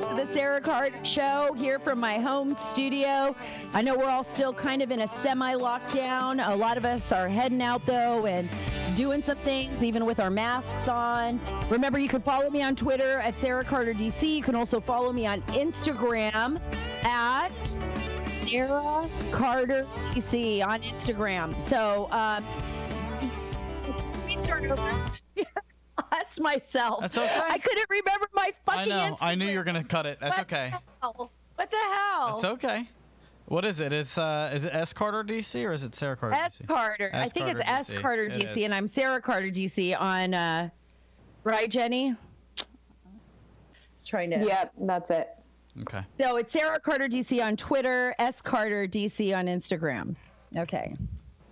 to the Sara Carter Show here from my home studio. I know we're all still kind of in a semi-lockdown. A lot of us are heading out, though, and doing some things, even with our masks on. Remember, you can follow me on Twitter at Sara Carter DC. You can also follow me on Instagram at Sara Carter DC on Instagram. So, let me start over. Lost myself. That's okay. I couldn't remember my fucking Instagram. I knew you were gonna cut it. That's okay. What the hell? It's okay. What is it? It's is it S Carter DC or is it Sara Carter S DC? Carter. I think it's S Carter DC, and I'm Sara Carter DC on. Right, Jenny? It's trying to. Yep, that's it. Okay. So it's Sara Carter DC on Twitter, S Carter DC on Instagram. Okay.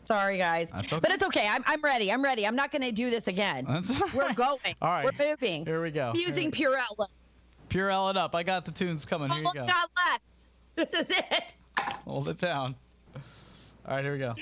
Sorry, guys. That's okay. But it's okay. I'm ready. I'm ready. I'm not going to do this again. That's all right. We're going. All right. We're moving. Here we go. Using Purell. Purell it up. I got the tunes coming. Here you go. Got left. This is it. Hold it down. All right, here we go.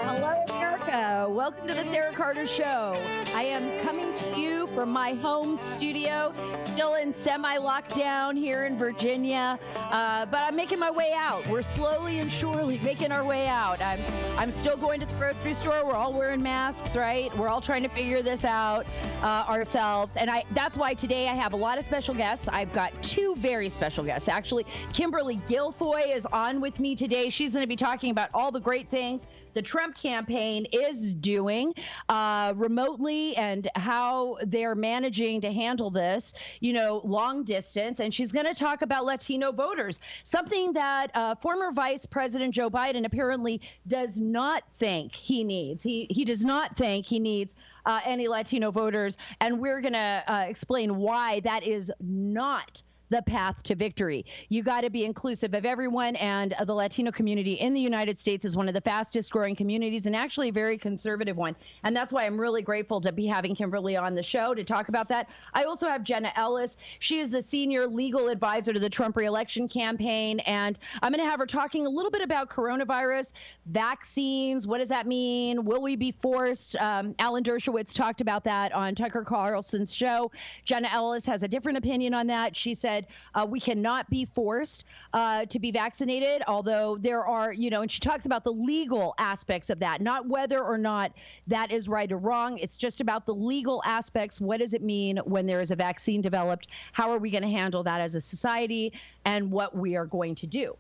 Hello, America. Welcome to the Sara Carter Show. I am coming to you from my home studio, still in semi-lockdown here in Virginia, but I'm making my way out. We're slowly and surely making our way out. I'm still going to the grocery store. We're all wearing masks, right? We're all trying to figure this out ourselves, and that's why today I have a lot of special guests. I've got two very special guests. Actually, Kimberly Guilfoyle is on with me today. She's going to be talking about all the great things the Trump campaign is doing remotely and how they're managing to handle this, long distance. And she's going to talk about Latino voters, something that former Vice President Joe Biden apparently does not think he needs. He does not think he needs any Latino voters. And we're going to explain why that is not the path to victory. You got to be inclusive of everyone, and the Latino community in the United States is one of the fastest growing communities and actually a very conservative one. And that's why I'm really grateful to be having Kimberly on the show to talk about that. I also have Jenna Ellis. She is the senior legal advisor to the Trump reelection campaign, and I'm going to have her talking a little bit about coronavirus, vaccines. What does that mean? Will we be forced? Alan Dershowitz talked about that on Tucker Carlson's show. Jenna Ellis has a different opinion on that. She said we cannot be forced to be vaccinated, although there are, and she talks about the legal aspects of that, not whether or not that is right or wrong. It's just about the legal aspects. What does it mean when there is a vaccine developed? How are we going to handle that as a society, and what we are going to do?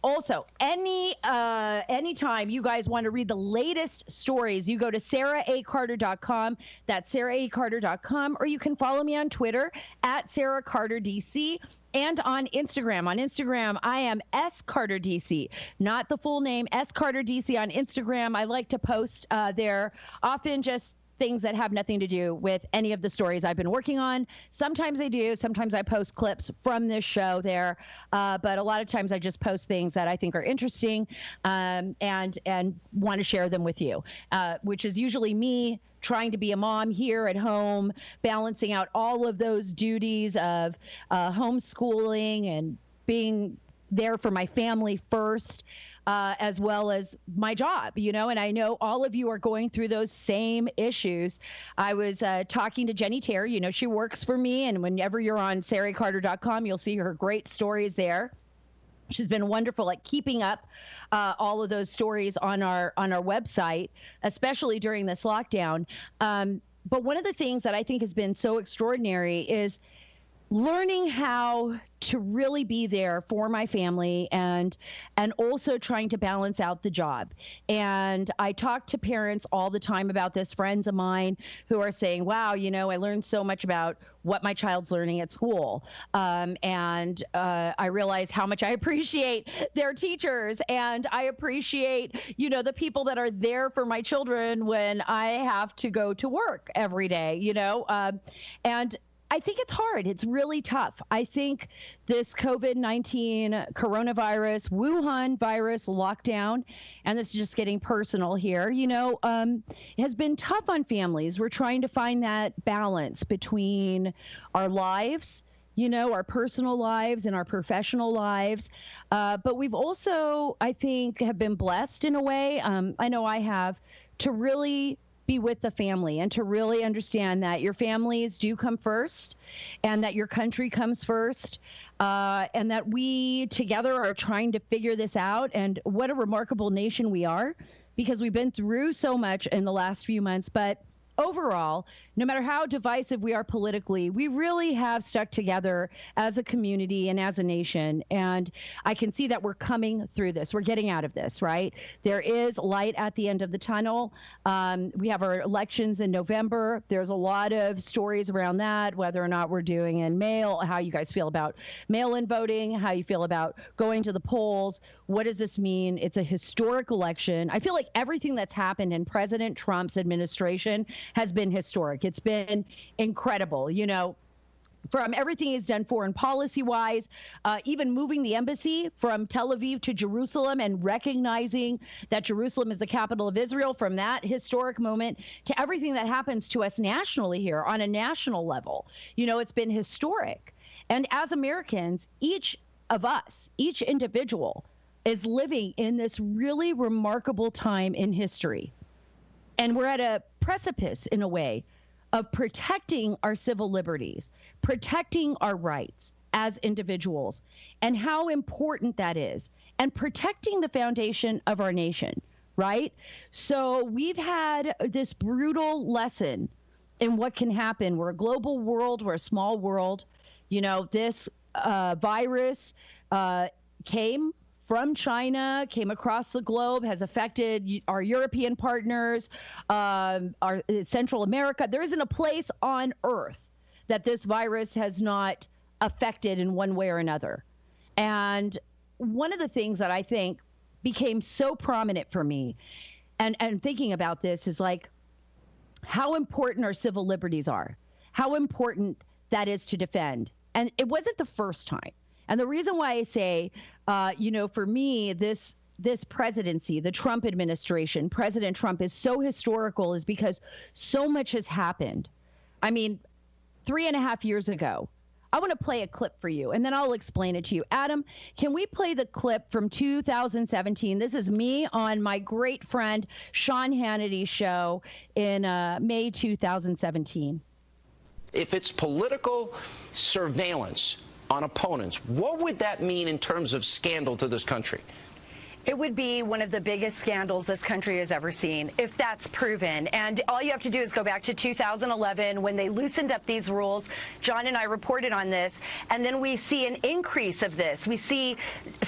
Also, anytime you guys want to read the latest stories, you go to saracarter.com. That's saracarter.com, or you can follow me on Twitter at Sara Carter DC and on Instagram. On Instagram, I am S Carter DC, not the full name, S Carter DC on Instagram. I like to post there often just things that have nothing to do with any of the stories I've been working on. Sometimes I do. Sometimes I post clips from this show there. But a lot of times I just post things that I think are interesting and want to share them with you, which is usually me trying to be a mom here at home, balancing out all of those duties of homeschooling and being there for my family first. As well as my job, and I know all of you are going through those same issues. I was talking to Jenny Terre, she works for me, and whenever you're on saracarter.com, you'll see her great stories there. She's been wonderful at keeping up all of those stories on our website, especially during this lockdown. But one of the things that I think has been so extraordinary is learning how to really be there for my family and also trying to balance out the job. And I talk to parents all the time about this, friends of mine who are saying, wow, I learned so much about what my child's learning at school. And I realize how much I appreciate their teachers, and I appreciate, the people that are there for my children when I have to go to work every day, and I think it's hard. It's really tough. I think this COVID-19 coronavirus, Wuhan virus lockdown, and this is just getting personal here, has been tough on families. We're trying to find that balance between our lives our personal lives and our professional lives. But we've also, I think, have been blessed in a way. I know I have, to really be with the family and to really understand that your families do come first and that your country comes first. And that we together are trying to figure this out. And what a remarkable nation we are, because we've been through so much in the last few months. But overall, no matter how divisive we are politically, we really have stuck together as a community and as a nation. And I can see that we're coming through this. We're getting out of this, right? There is light at the end of the tunnel. We have our elections in November. There's a lot of stories around that, whether or not we're doing in mail, how you guys feel about mail-in voting, how you feel about going to the polls. What does this mean? It's a historic election. I feel like everything that's happened in President Trump's administration has been historic. It's been incredible, from everything he's done foreign policy-wise, even moving the embassy from Tel Aviv to Jerusalem and recognizing that Jerusalem is the capital of Israel, from that historic moment to everything that happens to us nationally here on a national level. It's been historic. And as Americans, each of us, each individual, is living in this really remarkable time in history. And we're at a precipice, in a way, of protecting our civil liberties, protecting our rights as individuals, and how important that is, and protecting the foundation of our nation, right? So we've had this brutal lesson in what can happen. We're a global world, we're a small world. This virus came from China, came across the globe, has affected our European partners, our Central America. There isn't a place on earth that this virus has not affected in one way or another. And one of the things that I think became so prominent for me, and thinking about this, is like how important our civil liberties are, how important that is to defend. And it wasn't the first time. And the reason why I say, for me, this presidency, the Trump administration, President Trump, is so historical is because so much has happened. I mean, 3.5 years ago, I want to play a clip for you, and then I'll explain it to you. Adam, can we play the clip from 2017? This is me on my great friend Sean Hannity's show in May 2017. If it's political surveillance on opponents, what would that mean in terms of scandal to this country? It would be one of the biggest scandals this country has ever seen, if that's proven. And all you have to do is go back to 2011 when they loosened up these rules. John and I reported on this, and then we see an increase of this. We see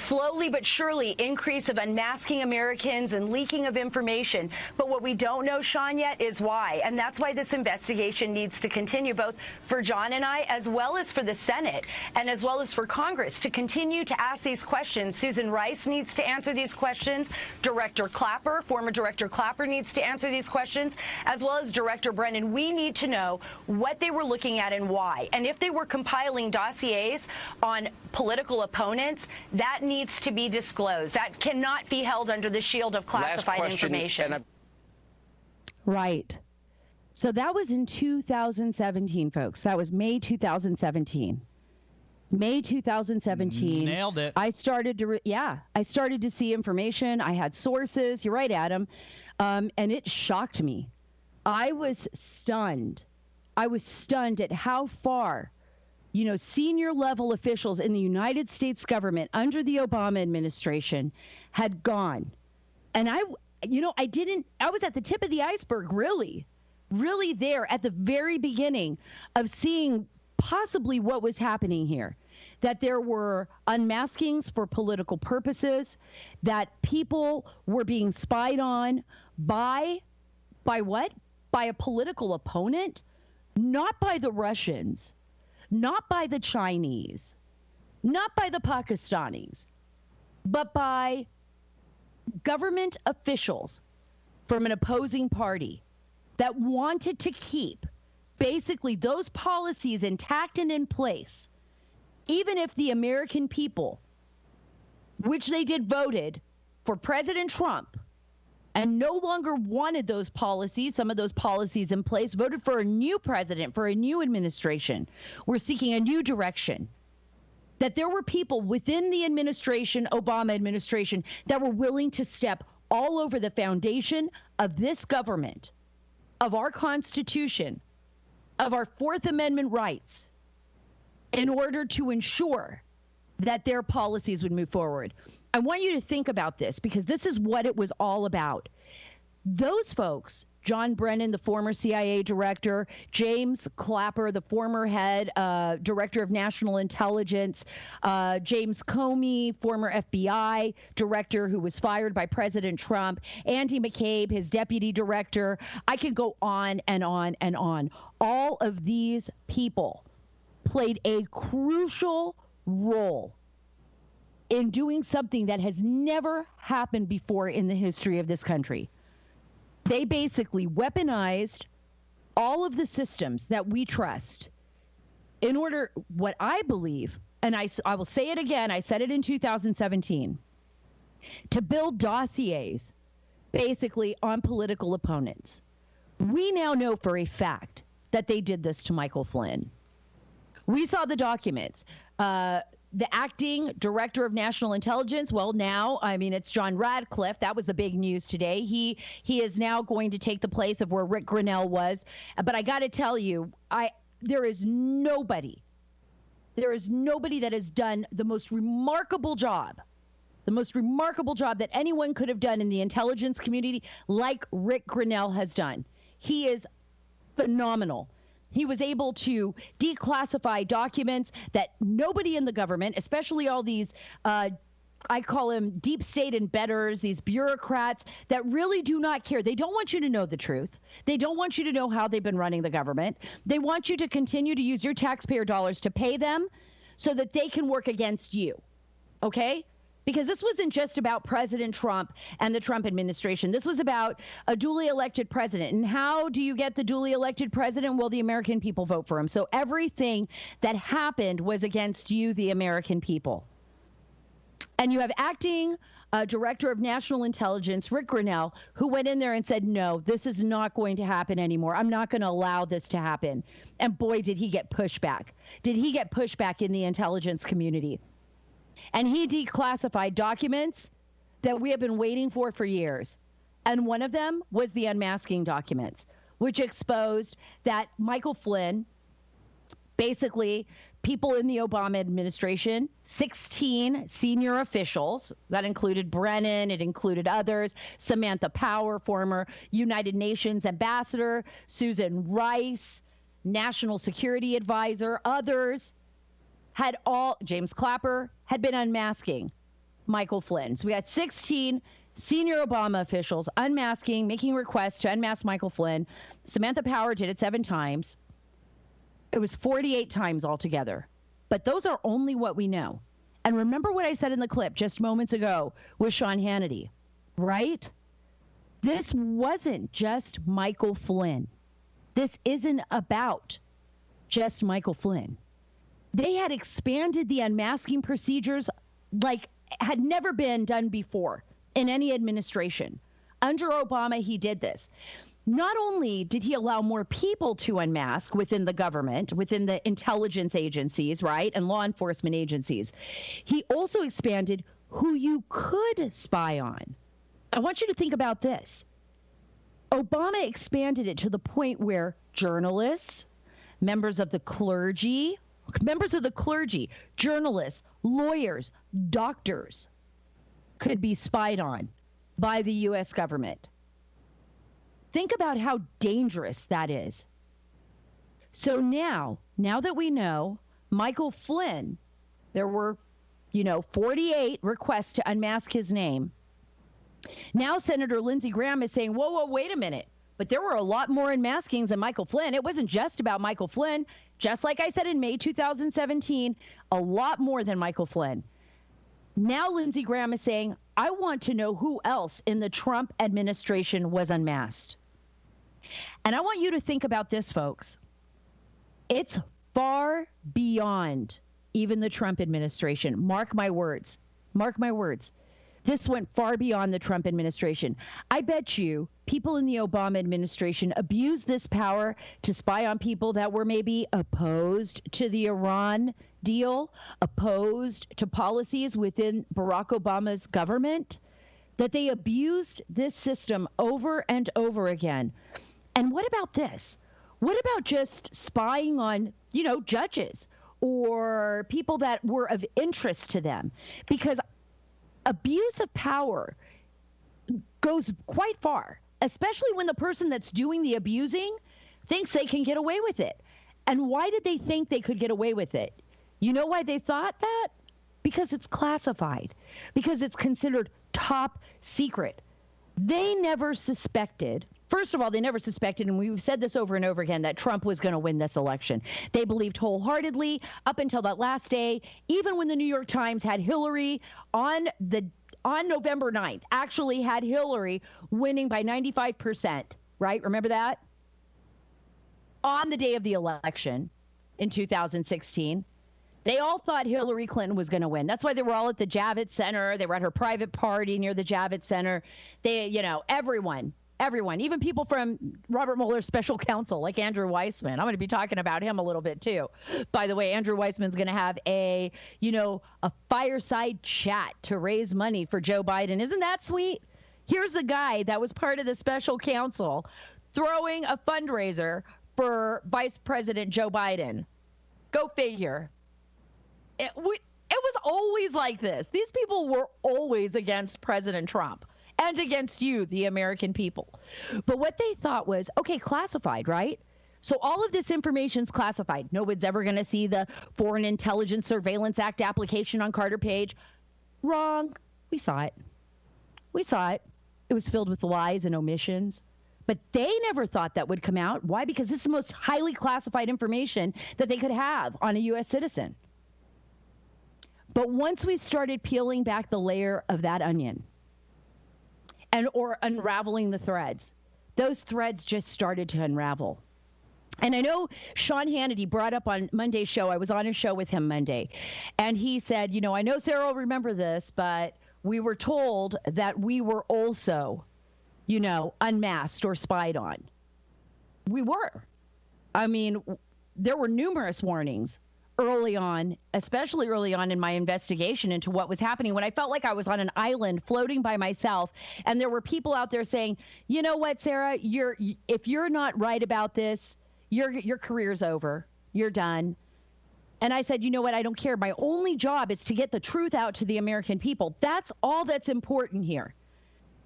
slowly but surely increase of unmasking Americans and leaking of information. But what we don't know, Sean, yet is why. And that's why this investigation needs to continue, both for John and I, as well as for the Senate, and as well as for Congress, to continue to ask these questions. Susan Rice needs to answer these questions. Director Clapper, former Director Clapper, needs to answer these questions, as well as Director Brennan. We need to know what they were looking at and why. And if they were compiling dossiers on political opponents, that needs to be disclosed. That cannot be held under the shield of classified information. Right. So that was in 2017, folks. That was May 2017. May 2017. Nailed it. I started to see information. I had sources. You're right, Adam. And it shocked me. I was stunned. At how far, senior level officials in the United States government under the Obama administration had gone. And I was at the tip of the iceberg, really there at the very beginning of seeing possibly what was happening here. That there were unmaskings for political purposes, that people were being spied on by what? By a political opponent, not by the Russians, not by the Chinese, not by the Pakistanis, but by government officials from an opposing party that wanted to keep basically those policies intact and in place, even if the American people, which they did, voted for President Trump, and no longer wanted those policies, some of those policies in place, voted for a new president, for a new administration. We're seeking a new direction. That there were people within the administration, Obama administration, that were willing to step all over the foundation of this government, of our Constitution, of our Fourth Amendment rights, in order to ensure that their policies would move forward. I want you to think about this, because this is what it was all about. Those folks, John Brennan, the former CIA director, James Clapper, the former head director of national intelligence, James Comey, former FBI director who was fired by President Trump, Andy McCabe, his deputy director. I could go on and on and on. All of these people played a crucial role in doing something that has never happened before in the history of this country. They basically weaponized all of the systems that we trust in order, what I believe, and I will say it again, I said it in 2017, to build dossiers basically on political opponents. We now know for a fact that they did this to Michael Flynn. We saw the documents. The acting director of national intelligence, well, now, I mean, it's John Ratcliffe. That was the big news today. He is now going to take the place of where Rick Grinnell was. But I got to tell you, there is nobody that has done the most remarkable job that anyone could have done in the intelligence community like Rick Grinnell has done. He is phenomenal. He was able to declassify documents that nobody in the government, especially all these, I call them deep state embedders, these bureaucrats that really do not care. They don't want you to know the truth. They don't want you to know how they've been running the government. They want you to continue to use your taxpayer dollars to pay them so that they can work against you. Okay? Because this wasn't just about President Trump and the Trump administration. This was about a duly elected president. And how do you get the duly elected president? Well, the American people vote for him. So everything that happened was against you, the American people. And you have acting director of national intelligence, Rick Grinnell, who went in there and said, no, this is not going to happen anymore. I'm not going to allow this to happen. And boy, did he get pushback. Did he get pushback in the intelligence community? And he declassified documents that we have been waiting for years. And one of them was the unmasking documents, which exposed that Michael Flynn, basically people in the Obama administration, 16 senior officials, that included Brennan, it included others, Samantha Power, former United Nations ambassador, Susan Rice, national security advisor, others, James Clapper, had been unmasking Michael Flynn. So we had 16 senior Obama officials unmasking, making requests to unmask Michael Flynn. Samantha Power did it 7 times. It was 48 times altogether. But those are only what we know. And remember what I said in the clip just moments ago with Sean Hannity, right? This wasn't just Michael Flynn. This isn't about just Michael Flynn. They had expanded the unmasking procedures like had never been done before in any administration. Under Obama, he did this. Not only did he allow more people to unmask within the government, within the intelligence agencies, right, and law enforcement agencies, he also expanded who you could spy on. I want you to think about this. Obama expanded it to the point where journalists, members of the clergy, journalists, lawyers, doctors could be spied on by the U.S. government. Think about how dangerous that is. So now that we know Michael Flynn, there were, 48 requests to unmask his name. Now Senator Lindsey Graham is saying, whoa, wait a minute. But there were a lot more unmaskings than Michael Flynn. It wasn't just about Michael Flynn. Just like I said in May 2017, a lot more than Michael Flynn. Now Lindsey Graham is saying, I want to know who else in the Trump administration was unmasked. And I want you to think about this, folks. It's far beyond even the Trump administration. Mark my words. Mark my words. This went far beyond the Trump administration. I bet you people in the Obama administration abused this power to spy on people that were maybe opposed to the Iran deal, opposed to policies within Barack Obama's government, that they abused this system over and over again. And what about this? What about just spying on, judges or people that were of interest to them? Because abuse of power goes quite far, especially when the person that's doing the abusing thinks they can get away with it. And why did they think they could get away with it? You know why they thought that? Because it's classified, because it's considered top secret. They never suspected. First of all, they never suspected, and we've said this over and over again, that Trump was going to win this election. They believed wholeheartedly up until that last day, even when the New York Times had Hillary on November 9th, actually had Hillary winning by 95%, right? Remember that? On the day of the election in 2016. They all thought Hillary Clinton was going to win. That's why they were all at the Javits Center. They were at her private party near the Javits Center. They, everyone, even people from Robert Mueller's special counsel, like Andrew Weissman. I'm going to be talking about him a little bit too. By the way, Andrew Weissman's going to have a fireside chat to raise money for Joe Biden. Isn't that sweet? Here's the guy that was part of the special counsel throwing a fundraiser for Vice President Joe Biden. Go figure. It was always like this. These people were always against President Trump and against you, the American people. But what they thought was, okay, classified, right? So all of this information's classified. Nobody's ever going to see the Foreign Intelligence Surveillance Act application on Carter Page. Wrong. We saw it. It was filled with lies and omissions. But they never thought that would come out. Why? Because this is the most highly classified information that they could have on a U.S. citizen. But once we started peeling back the layer of that onion or unraveling the threads, those threads just started to unravel. And I know Sean Hannity brought up on Monday's show, I was on a show with him Monday, and he said, I know Sarah will remember this, but we were told that we were also, unmasked or spied on. We were. I mean, there were numerous warnings early on, especially early on in my investigation into what was happening, when I felt like I was on an island floating by myself, and there were people out there saying, you know what, Sarah, if you're not right about this, your career's over. You're done. And I said, you know what, I don't care. My only job is to get the truth out to the American people. That's all that's important here.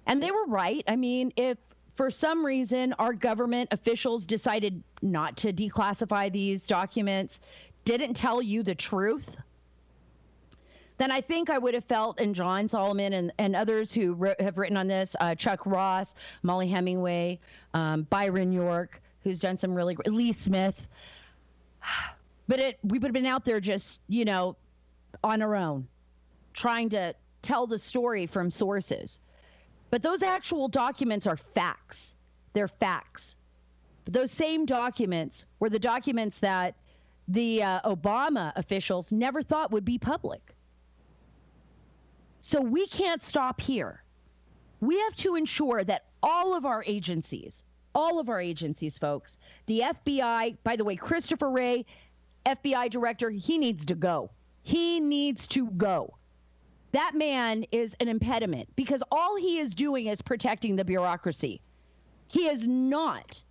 And they were right. I mean, if for some reason our government officials decided not to declassify these documents, didn't tell you the truth, then I think I would have felt, and John Solomon and others who have written on this, Chuck Ross, Molly Hemingway, Byron York, who's done some really great, Lee Smith. But we would have been out there just, on our own, trying to tell the story from sources. But those actual documents are facts. They're facts. But those same documents were the documents that the Obama officials never thought would be public. So we can't stop here. We have to ensure that all of our agencies, folks, the FBI, by the way, Christopher Wray, FBI director, he needs to go. He needs to go. That man is an impediment because all he is doing is protecting the bureaucracy. He is not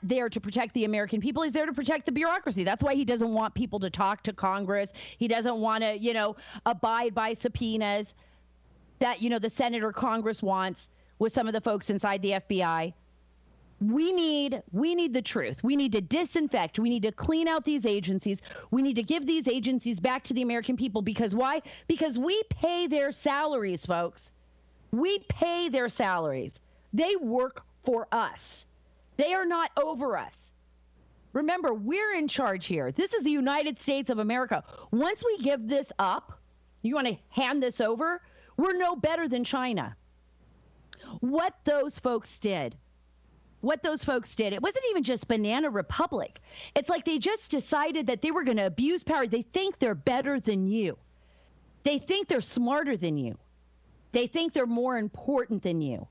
there to protect the American people. He's there to protect the bureaucracy. That's why he doesn't want people to talk to Congress. He doesn't want to, abide by subpoenas that, the Senate or Congress wants with some of the folks inside the FBI. We need the truth. We need to disinfect. We need to clean out these agencies. We need to give these agencies back to the American people. Because why? Because we pay their salaries, folks. We pay their salaries. They work for us. They are not over us. Remember, we're in charge here. This is the United States of America. Once we give this up, you want to hand this over, we're no better than China. What those folks did, it wasn't even just Banana Republic. It's like they just decided that they were going to abuse power. They think they're better than you. They think they're smarter than you. They think they're more important than you.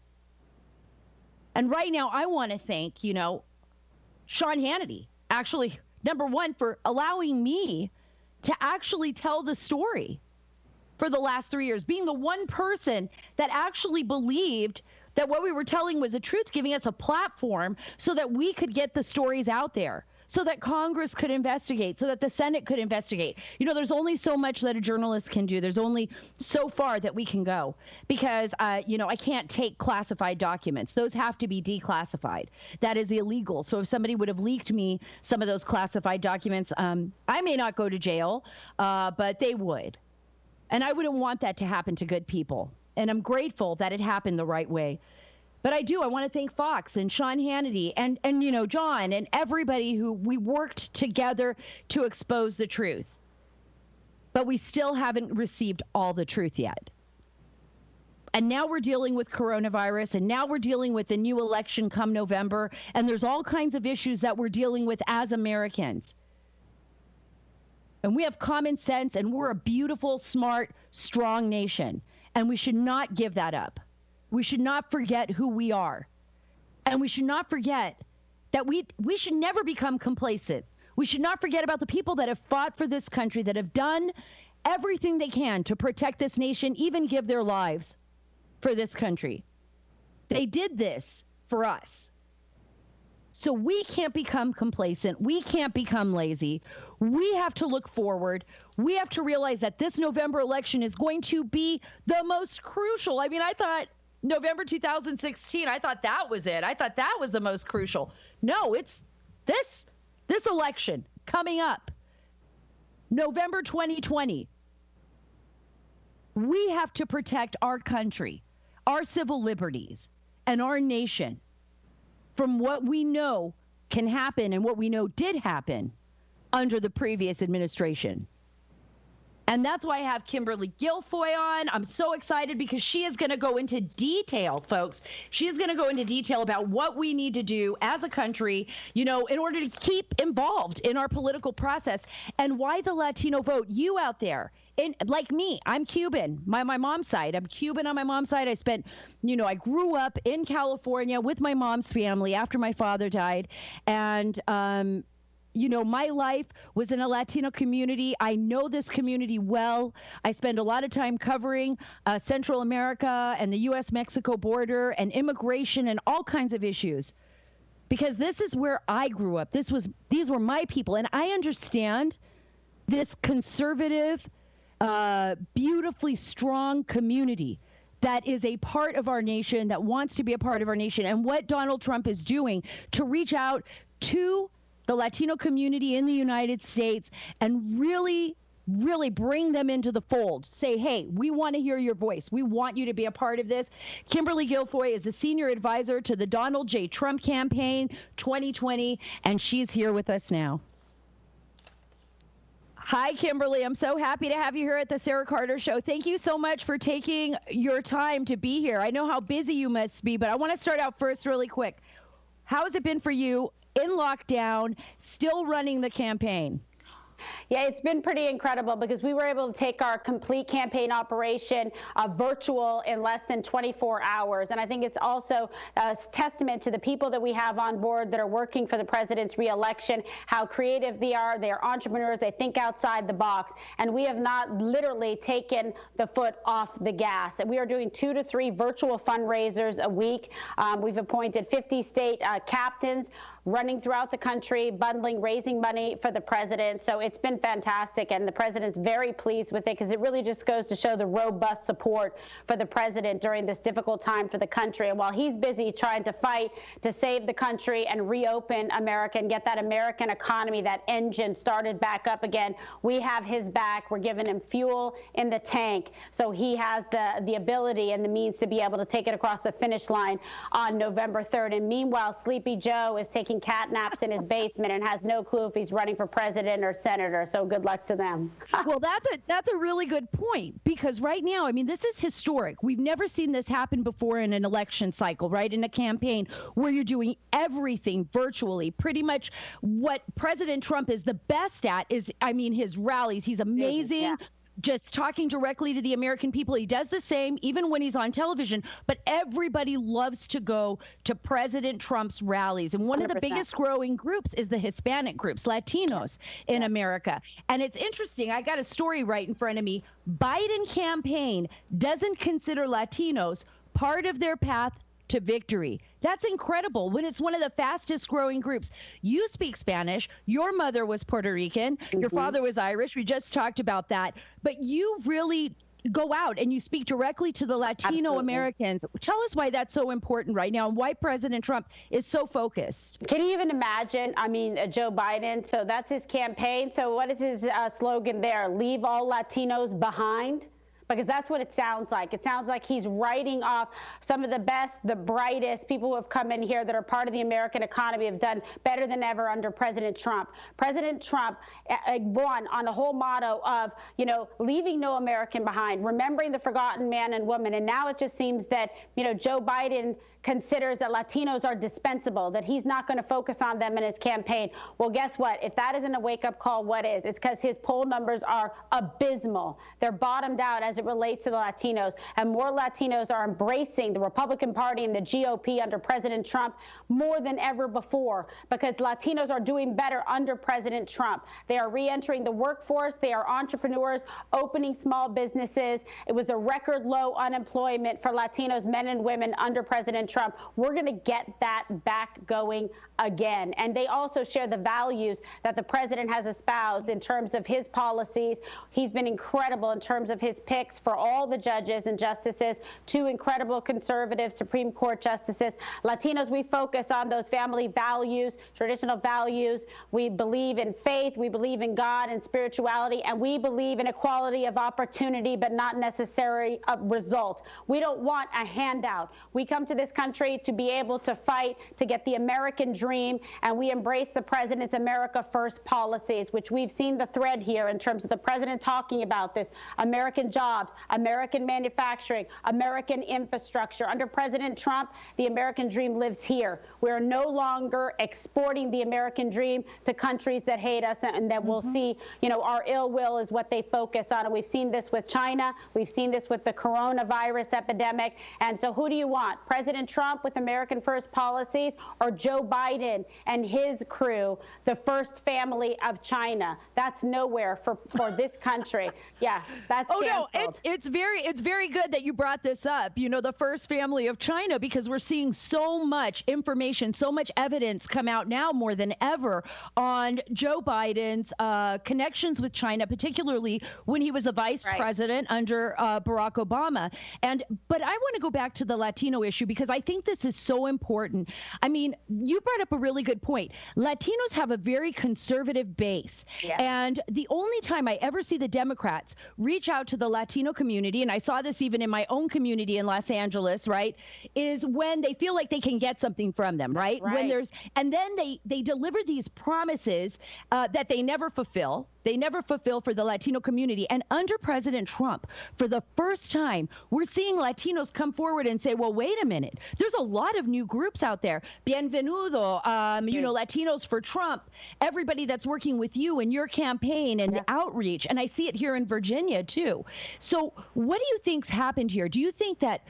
And right now, I want to thank, Sean Hannity, actually, number one, for allowing me to actually tell the story for the last 3 years, being the one person that actually believed that what we were telling was the truth, giving us a platform so that we could get the stories out there, so that Congress could investigate, so that the Senate could investigate. There's only so much that a journalist can do. There's only so far that we can go because, I can't take classified documents. Those have to be declassified. That is illegal. So if somebody would have leaked me some of those classified documents, I may not go to jail, but they would. And I wouldn't want that to happen to good people. And I'm grateful that it happened the right way. But I want to thank Fox and Sean Hannity and John and everybody who we worked together to expose the truth. But we still haven't received all the truth yet. And now we're dealing with coronavirus, and now we're dealing with the new election come November, and there's all kinds of issues that we're dealing with as Americans. And we have common sense, and we're a beautiful, smart, strong nation, and we should not give that up. We should not forget who we are. And we should not forget that we should never become complacent. We should not forget about the people that have fought for this country, that have done everything they can to protect this nation, even give their lives for this country. They did this for us. So we can't become complacent. We can't become lazy. We have to look forward. We have to realize that this November election is going to be the most crucial. I mean, I thought November 2016, I thought that was it. I thought that was the most crucial. No, it's this election coming up, November 2020. We have to protect our country, our civil liberties, and our nation from what we know can happen and what we know did happen under the previous administration. And that's why I have Kimberly Guilfoyle on. I'm so excited because she is going to go into detail, folks. She is going to go into detail about what we need to do as a country, in order to keep involved in our political process, and why the Latino vote. You out there, like me, I'm Cuban. My mom's side. I'm Cuban on my mom's side. I spent, I grew up in California with my mom's family after my father died. And, my life was in a Latino community. I know this community well. I spend a lot of time covering Central America and the U.S.-Mexico border and immigration and all kinds of issues, because this is where I grew up. These were my people, and I understand this conservative, beautifully strong community that is a part of our nation, that wants to be a part of our nation, and what Donald Trump is doing to reach out to the Latino community in the United States and really, really bring them into the fold. Say, hey, we want to hear your voice. We want you to be a part of this. Kimberly Guilfoyle is a senior advisor to the Donald J. Trump campaign 2020, and she's here with us now. Hi, Kimberly. I'm so happy to have you here at the Sara Carter Show. Thank you so much for taking your time to be here. I know how busy you must be, but I want to start out first really quick. How has it been for you in lockdown, still running the campaign? Yeah, it's been pretty incredible because we were able to take our complete campaign operation virtual in less than 24 hours. And I think it's also a testament to the people that we have on board that are working for the president's reelection, how creative they are. They are entrepreneurs. They think outside the box. And we have not literally taken the foot off the gas. And we are doing 2 to 3 virtual fundraisers a week. We've appointed 50 state captains running throughout the country, bundling, raising money for the president. So it's been fantastic, and the president's very pleased with it because it really just goes to show the robust support for the president during this difficult time for the country. And while he's busy trying to fight to save the country and reopen America and get that American economy, that engine started back up again, we have his back. We're giving him fuel in the tank, so he has the ability and the means to be able to take it across the finish line on November 3rd. And meanwhile, Sleepy Joe is taking cat naps in his basement and has no clue if he's running for president or senator. So good luck to them. Well, that's a really good point, because right now, I mean, this is historic. We've never seen this happen before in an election cycle, right? In a campaign where you're doing everything virtually. Pretty much what President Trump is the best at is, I mean, his rallies. He's amazing. Yeah. just talking directly to the American people. He does the same even when he's on television, but everybody loves to go to President Trump's rallies. And one 100%. Of the biggest growing groups is the Hispanic groups, Latinos in America. And it's interesting. I got a story right in front of me. Biden campaign doesn't consider Latinos part of their path to victory. That's incredible when it's one of the fastest growing groups. You speak Spanish. Your mother was Puerto Rican. Your father was Irish. We just talked about that. But you really go out and you speak directly to the Latino Americans. Tell us why that's so important right now and why President Trump is so focused. Can you even imagine? I mean, Joe Biden, so that's his campaign. So what is his slogan there? Leave all Latinos behind? Because that's what it sounds like. It sounds like he's writing off some of the best, the brightest people who have come in here that are part of the American economy, have done better than ever under President Trump. President Trump won on the whole motto of, you know, leaving no American behind, remembering the forgotten man and woman. And now it just seems that, you know, Joe Biden considers that Latinos are dispensable, that he's not going to focus on them in his campaign. Well, guess what? If that isn't a wake-up call, what is? It's because his poll numbers are abysmal. They're bottomed out as it relates to the Latinos, and more Latinos are embracing the Republican Party and the GOP under President Trump more than ever before, because Latinos are doing better under President Trump. They are re-entering the workforce. They are entrepreneurs, opening small businesses. It was a record low unemployment for Latinos, men and women, under President Trump. We're going to get that back going again. And they also share the values that the president has espoused in terms of his policies. He's been incredible in terms of his picks for all the judges and justices, 2 incredible conservative Supreme Court justices. Latinos, we focus on those family values, traditional values. We believe in faith, we believe in God and spirituality, and we believe in equality of opportunity, but not necessary result. We don't want a handout. We come to this country to be able to fight to get the American dream, and we embrace the president's America First policies, which we've seen the thread here in terms of the president talking about this: American jobs, American manufacturing, American infrastructure. Under President Trump, the American dream lives here. We're no longer exporting the American dream to countries that hate us and that we'll see, you know, our ill will is what they focus on. And we've seen this with China. We've seen this with the coronavirus epidemic. And so who do you want? President Trump with American First policies, or Joe Biden and his crew, the first family of China? That's nowhere for this country. Yeah, that's canceled. No, it's very good that you brought this up. You know, the first family of China, because we're seeing so much information, so much evidence come out now more than ever on Joe Biden's connections with China, particularly when he was a vice president under Barack Obama. But I want to go back to the Latino issue because I think this is so important. I mean, you brought up a really good point. Latinos have a very conservative base. Yes. And the only time I ever see the Democrats reach out to the Latino community, and I saw this even in my own community in Los Angeles, right, is when they feel like they can get something from them, right? When and then they deliver these promises that they never fulfill. They never fulfill for the Latino community. And under President Trump, for the first time, we're seeing Latinos come forward and say, well, wait a minute. There's a lot of new groups out there. Bienvenido, you know, Latinos for Trump, everybody that's working with you in your campaign and the outreach. And I see it here in Virginia, too. So what do you think's happened here? Do you think that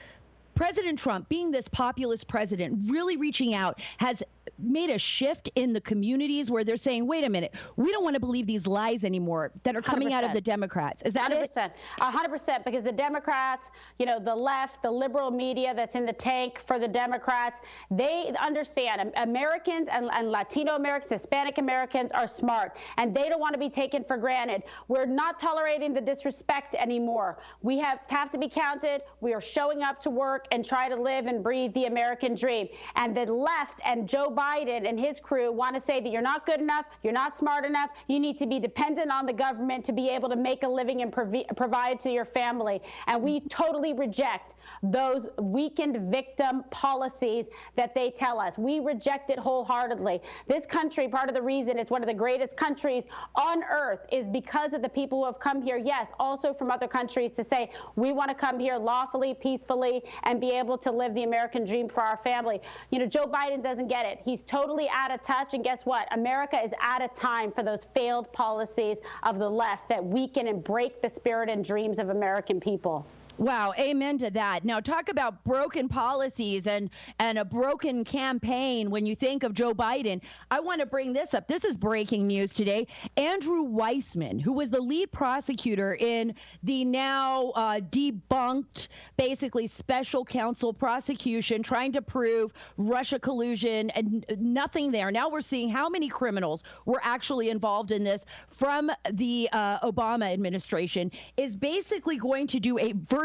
President Trump, being this populist president, really reaching out, has made a shift in the communities where they're saying, wait a minute, we don't want to believe these lies anymore that are coming 100%. Out of the Democrats? Is that 100%. 100%, because the Democrats, you know, the left, the liberal media that's in the tank for the Democrats, they understand Americans and Latino Americans, Hispanic Americans are smart, and they don't want to be taken for granted. We're not tolerating the disrespect anymore. We have to be counted. We are showing up to work and try to live and breathe the American dream. And the left and Joe Biden and his crew want to say that you're not good enough, you're not smart enough, you need to be dependent on the government to be able to make a living and provide to your family. And we totally reject those weakened victim policies that they tell us. We reject it wholeheartedly. This country, part of the reason it's one of the greatest countries on earth is because of the people who have come here, yes, also from other countries, to say we want to come here lawfully, peacefully, and be able to live the American dream for our family. You know, Joe Biden doesn't get it. He's totally out of touch. And guess what? America is out of time for those failed policies of the left that weaken and break the spirit and dreams of American people. Wow, amen to that. Now, talk about broken policies and a broken campaign when you think of Joe Biden. I want to bring this up. This is breaking news today. Andrew Weissman, who was the lead prosecutor in the now debunked, basically special counsel prosecution trying to prove Russia collusion, and nothing there. Now we're seeing how many criminals were actually involved in this from the Obama administration, is basically going to do a virtual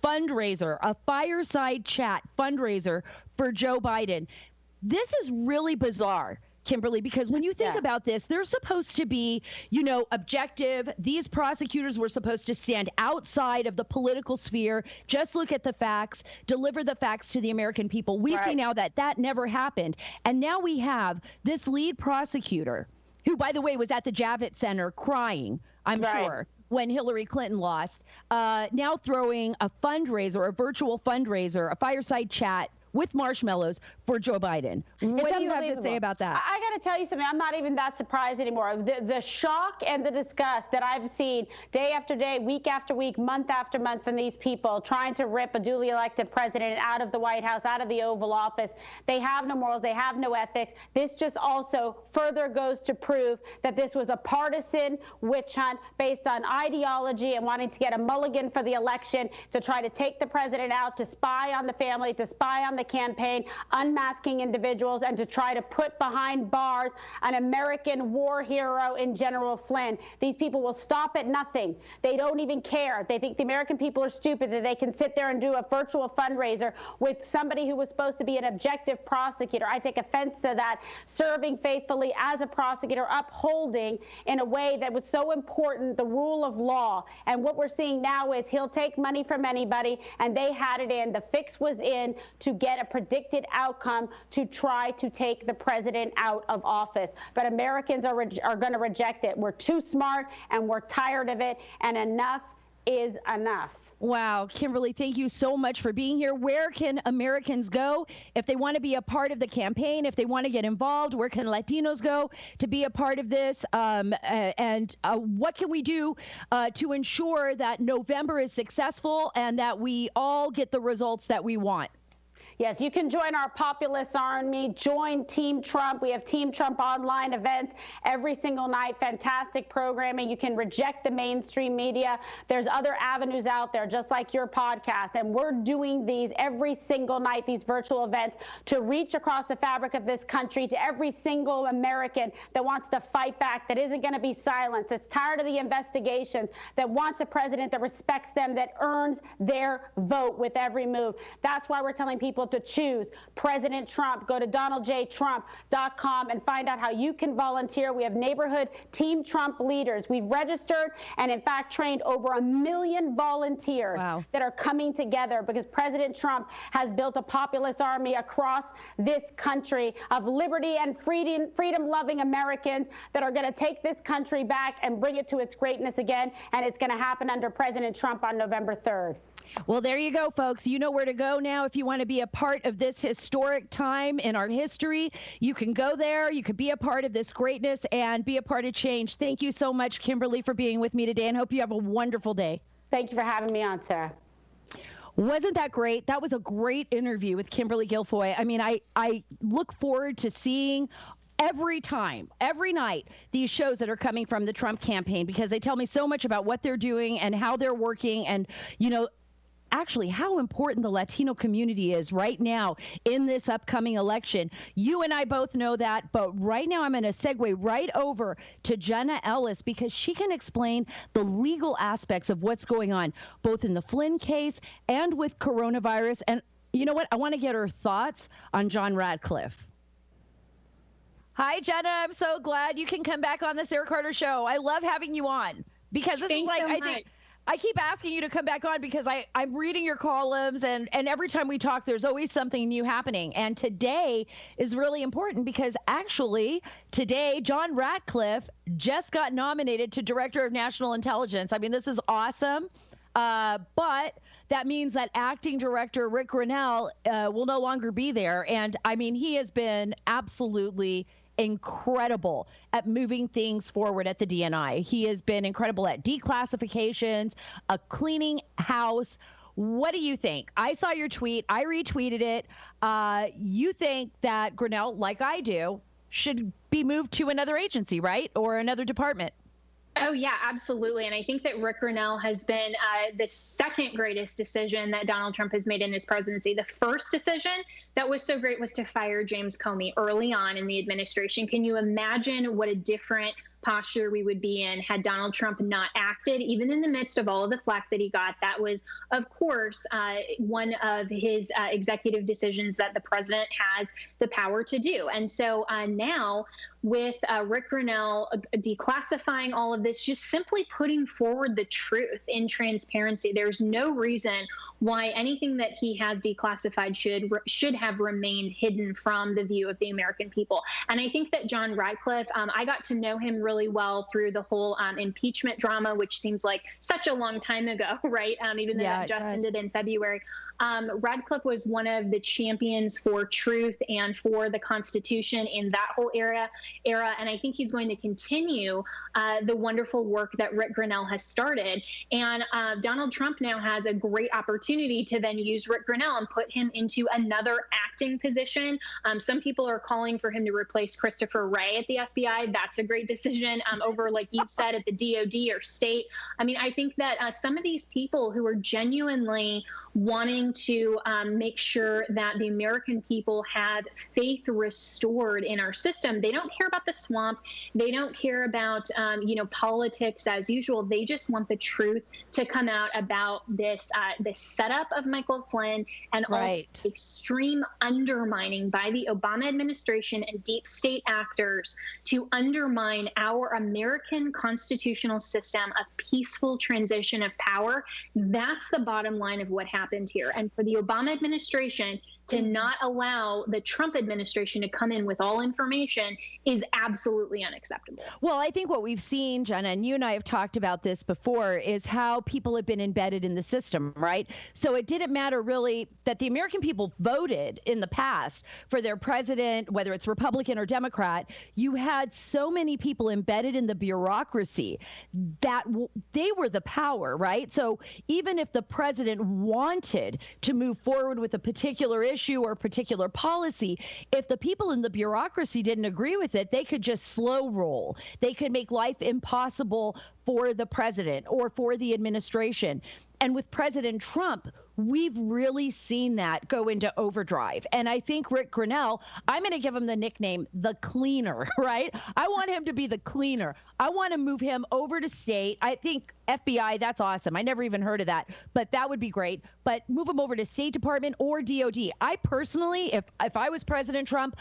fundraiser, a fireside chat fundraiser for Joe Biden. This is really bizarre, Kimberly, because when you think about this, they're supposed to be, objective. These prosecutors were supposed to stand outside of the political sphere, just look at the facts, deliver the facts to the American people. We see now that never happened. And now we have this lead prosecutor, who, by the way, was at the Javits Center crying, I'm sure, when Hillary Clinton lost, now throwing a fundraiser, a virtual fundraiser, a fireside chat with marshmallows for Joe Biden. What do you have to say about that? I got to tell you something. I'm not even that surprised anymore. The shock and the disgust that I've seen day after day, week after week, month after month from these people trying to rip a duly elected president out of the White House, out of the Oval Office. They have no morals. They have no ethics. This just also further goes to prove that this was a partisan witch hunt based on ideology and wanting to get a mulligan for the election, to try to take the president out, to spy on the family, to spy on the campaign, unmasking individuals, and to try to put behind bars an American war hero in General Flynn. These people will stop at nothing. They don't even care. They think the American people are stupid, that they can sit there and do a virtual fundraiser with somebody who was supposed to be an objective prosecutor. I take offense to that, serving faithfully as a prosecutor, upholding in a way that was so important the rule of law. And what we're seeing now is he'll take money from anybody, and they had it in. The fix was in to get a predicted outcome to try to take the president out of office. But Americans are going to reject it. We're too smart, and we're tired of it, and enough is enough. Wow, Kimberly, thank you so much for being here. Where can Americans go if they want to be a part of the campaign, if they want to get involved? Where can Latinos go to be a part of this? And what can we do to ensure that November is successful and that we all get the results that we want? Yes, you can join our populist army, join Team Trump. We have Team Trump online events every single night, fantastic programming. You can reject the mainstream media. There's other avenues out there, just like your podcast. And we're doing these every single night, these virtual events, to reach across the fabric of this country to every single American that wants to fight back, that isn't going to be silenced, that's tired of the investigations, that wants a president that respects them, that earns their vote with every move. That's why we're telling people to choose President Trump. Go to DonaldJTrump.com and find out how you can volunteer. We have neighborhood Team Trump leaders. We've registered and, in fact, trained over 1 million volunteers that are coming together because President Trump has built a populist army across this country of liberty and freedom-loving Americans that are going to take this country back and bring it to its greatness again. And it's going to happen under President Trump on November 3rd. Well, there you go, folks. You know where to go now if you want to be a part of this historic time in our history. You can go there. You can be a part of this greatness and be a part of change. Thank you so much, Kimberly, for being with me today, and hope you have a wonderful day. Thank you for having me on, Sarah. Wasn't that great? That was a great interview with Kimberly Guilfoyle. I mean, I look forward to seeing every time, every night, these shows that are coming from the Trump campaign, because they tell me so much about what they're doing and how they're working, and, actually how important the Latino community is right now in this upcoming election. You and I both know that, but right now I'm going to segue right over to Jenna Ellis because she can explain the legal aspects of what's going on, both in the Flynn case and with coronavirus. And you know what? I want to get her thoughts on John Ratcliffe. Hi, Jenna. I'm so glad you can come back on the Sara Carter Show. I love having you on because this is like, I think, I keep asking you to come back on because I'm reading your columns, and every time we talk, there's always something new happening. And today is really important because actually today, John Ratcliffe just got nominated to Director of National Intelligence. I mean, this is awesome. But that means that acting director Rick Grinnell will no longer be there. And I mean, he has been absolutely incredible at moving things forward at the DNI. He has been incredible at declassifications, cleaning house. What do you think? I saw your tweet. I retweeted it. You think that Grinnell, like I do, should be moved to another agency, right? Or another department? Oh, yeah, absolutely. And I think that Rick Grinnell has been the second greatest decision that Donald Trump has made in his presidency. The first decision that was so great was to fire James Comey early on in the administration. Can you imagine what a different posture we would be in had Donald Trump not acted, even in the midst of all of the flack that he got? That was, of course, one of his executive decisions that the president has the power to do. And so now with Rick Grinnell declassifying all of this, just simply putting forward the truth in transparency, there's no reason why anything that he has declassified should have remained hidden from the view of the American people. And I think that John Ratcliffe, I got to know him really well through the whole impeachment drama, which seems like such a long time ago, right? Even though that just ended in February. Ratcliffe was one of the champions for truth and for the Constitution in that whole era. And I think he's going to continue the wonderful work that Rick Grinnell has started. And Donald Trump now has a great opportunity to then use Rick Grinnell and put him into another acting position. Some people are calling for him to replace Christopher Wray at the FBI. That's a great decision over, like you've said, at the DOD or state. I mean, I think that some of these people who are genuinely wanting to make sure that the American people have faith restored in our system, they don't care about the swamp. They don't care about, politics as usual. They just want the truth to come out about this setup of Michael Flynn and also extreme undermining by the Obama administration and deep state actors to undermine our American constitutional system of peaceful transition of power. That's the bottom line of what happened here. And for the Obama administration to not allow the Trump administration to come in with all information is absolutely unacceptable. Well, I think what we've seen, Jenna, and you and I have talked about this before, is how people have been embedded in the system, right? So it didn't matter really that the American people voted in the past for their president, whether it's Republican or Democrat. You had so many people embedded in the bureaucracy that they were the power, right? So even if the president wanted to move forward with a particular issue or particular policy, if the people in the bureaucracy didn't agree with it, they could just slow roll. They could make life impossible for the president or for the administration. And with President Trump, we've really seen that go into overdrive. And I think Rick Grinnell, I'm going to give him the nickname, the cleaner, right? I want him to be the cleaner. I want to move him over to state. I think FBI, that's awesome. I never even heard of that, but that would be great. But move him over to State Department or DOD. I personally, if I was President Trump,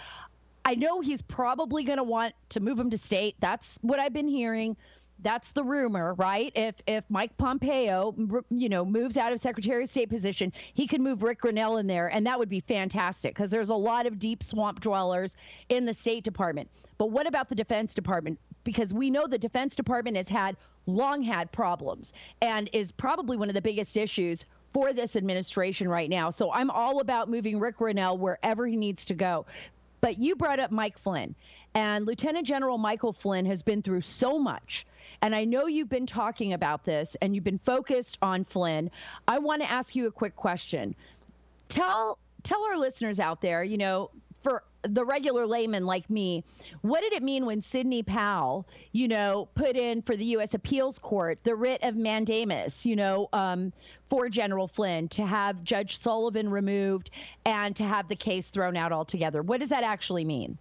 I know he's probably going to want to move him to state. That's what I've been hearing. That's the rumor, right? If Mike Pompeo, moves out of Secretary of State position, he could move Rick Grinnell in there, and that would be fantastic because there's a lot of deep swamp dwellers in the State Department. But what about the Defense Department? Because we know the Defense Department has long had problems and is probably one of the biggest issues for this administration right now. So I'm all about moving Rick Grinnell wherever he needs to go. But you brought up Mike Flynn, and Lieutenant General Michael Flynn has been through so much. And I know you've been talking about this and you've been focused on Flynn. I want to ask you a quick question. Tell our listeners out there, for the regular layman like me, what did it mean when Sidney Powell, put in for the U.S. Appeals Court the writ of mandamus, for General Flynn to have Judge Sullivan removed and to have the case thrown out altogether? What does that actually mean?